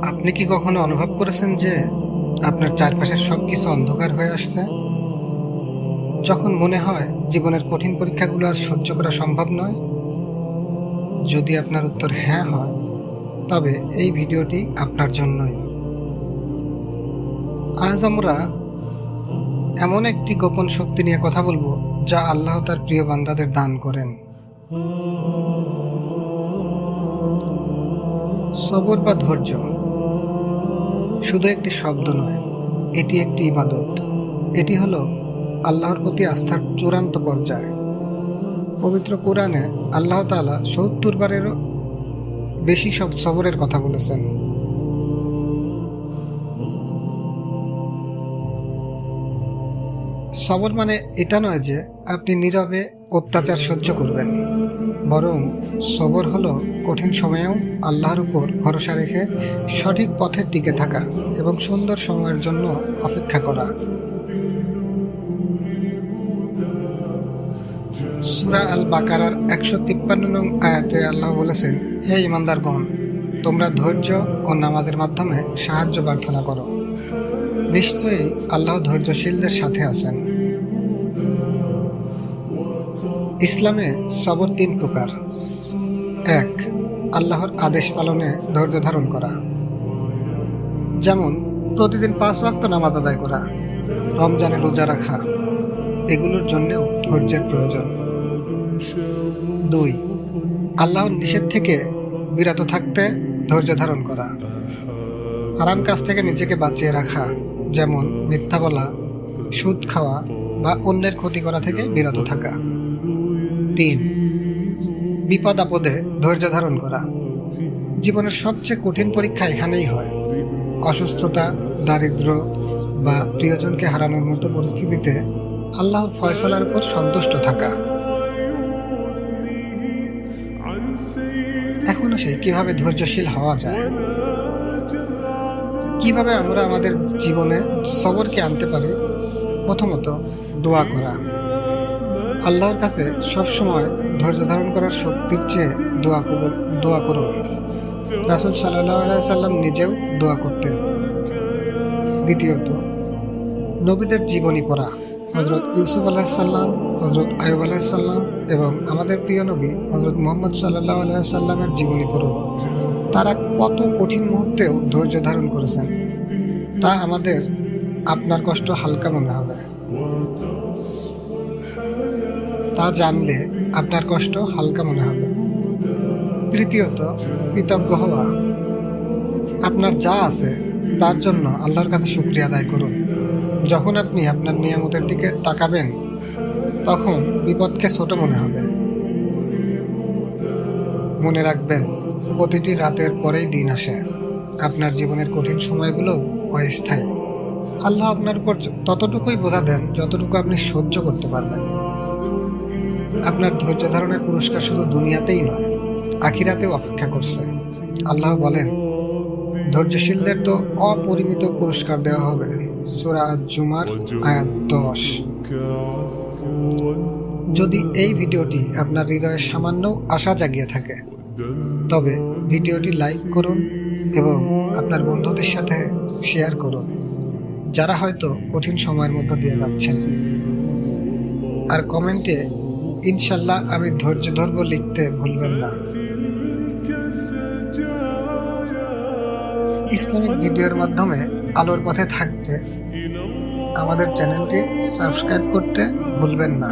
আপনি কি কখনো অনুভব করেছেন যে আপনার চারপাশের সবকিছু অন্ধকার হয়ে আসছে? যখন মনে হয় জীবনের কঠিন পরীক্ষাগুলো আর সহ্য করা সম্ভব নয়? যদি আপনার উত্তর হ্যাঁ হয়, তবে এই ভিডিওটি আপনার জন্যই। আজ আমরা এমন একটি গোপন শক্তি নিয়ে কথা বলবো যা আল্লাহ তার প্রিয় বান্দাদের দান করেন। সবর বা ধৈর্য শুধু একটি শব্দ নয়, এটি একটি ইবাদত। এটি হলো আল্লাহর প্রতি আস্থার চূড়ান্ত পর্যায়। পবিত্র কোরআনে আল্লাহ তাআলা ৭০ বারেরও বেশি সব সবরের কথা বলেছেন। সবর মানে এটা নয় যে আপনি নীরবে অত্যাচার সহ্য করবেন, বরং সবর হলো কঠিন সময়েও আল্লাহর উপর ভরসা রেখে সঠিক পথে টিকে থাকা এবং সুন্দর সময়ের জন্য অপেক্ষা করা। সূরা আল বাকারার ১৫৩ নং আয়াতে আল্লাহ বলেছেন, হে ঈমানদারগণ, তোমরা ধৈর্য ও নামাজের মাধ্যমে সাহায্য প্রার্থনা করো। নিশ্চয়ই আল্লাহ ধৈর্যশীলদের সাথে আছেন। ইসলামে সবর ৩ প্রকার। ১. আল্লাহর আদেশ পালনে ধৈর্য ধারণ করা, যেমন প্রতিদিন ৫ ওয়াক্ত নামাজ আদায় করা, রমজানে রোজা রাখা, এগুলোর জন্যেও ধৈর্যের প্রয়োজন। ২. আল্লাহর নিষেধ থেকে বিরত থাকতে ধৈর্য ধারণ করা, হারাম কাজ থেকে নিজেকে বাঁচিয়ে রাখা, যেমন মিথ্যা বলা, সুদ খাওয়া বা অন্যের ক্ষতি করা থেকে বিরত থাকা। ৩. বিপদ আপদে ধৈর্য ধারণ করা। জীবনের সবচেয়ে কঠিন পরীক্ষা এখানেই হয়। অসুস্থতা, দারিদ্র্য বা প্রিয়জনকে হারানোর মতো পরিস্থিতিতে আল্লাহর ফয়সালার উপর সন্তুষ্ট থাকা। এখন আসে কিভাবে ধৈর্যশীল হওয়া যায়। কিভাবে আমরা আমাদের জীবনে সবরকে আনতে পারি? প্রথমত, দোয়া করা। আল্লাহর কাছে সবসময় ধৈর্য ধারণ করার শক্তির চেয়ে দোয়া করুন। রাসূল সাল্লাল্লাহু আলাইহি সাল্লাম নিজেও দোয়া করতেন। দ্বিতীয়ত, নবীদের জীবনী পড়া। হযরত ইউসুফ আলাইহিস সালাম, হযরত আইয়ুব আলাইহিস সালাম এবং আমাদের প্রিয় নবী হযরত মুহাম্মদ সাল্লাল্লাহু আলাইহি সাল্লামের জীবনী পড়ুন। তারা কত কঠিন মুহূর্তেও ধৈর্য ধারণ করেছেন, তা আমাদের আপনার কষ্ট হালকা মনে হবে। তা জানলে আপনার কষ্ট হালকা মনে হবে। তৃতীয়ত, কৃতজ্ঞ হওয়া। আপনার যা আছে তার জন্য আল্লাহর কাছে শুকরিয়া আদায় করুন। যখন আপনি আপনার নিয়ামতের দিকে তাকাবেন, তখন বিপদকে ছোট মনে হবে। মনে রাখবেন, প্রতিটি রাতের পরেই দিন আসে। আপনার জীবনের কঠিন সময়গুলোও অস্থায়ী। আল্লাহ আপনার উপর ততটুকুই বোঝা দেন যতটুকু আপনি সহ্য করতে পারবেন। আপনার ধৈর্য ধারণের পুরস্কার শুধু দুনিয়াতেই নয়, আখিরাতেও অপেক্ষা করছে। আল্লাহ বলেন, ধৈর্যশীলদের তো অপরিমিত পুরস্কার দেওয়া হবে। সূরা আজ-জুমার আয়াত ১০। যদি এই ভিডিওটি আপনার হৃদয়ে সামান্য আশা জাগিয়ে থাকে, তবে ভিডিওটি লাইক করুন এবং আপনার বন্ধুদের সাথে শেয়ার করুন, যারা হয়তো কঠিন সময়ের মধ্য দিয়ে যাচ্ছেন। আর কমেন্টে ইনশাল্লাহ আমি ধৈর্য ধরব লিখতে ভুলবেন না। ইসলামিক ভিডিওর মাধ্যমে আলোর পথে থাকতে আমাদের চ্যানেলটি সাবস্ক্রাইব করতে ভুলবেন না।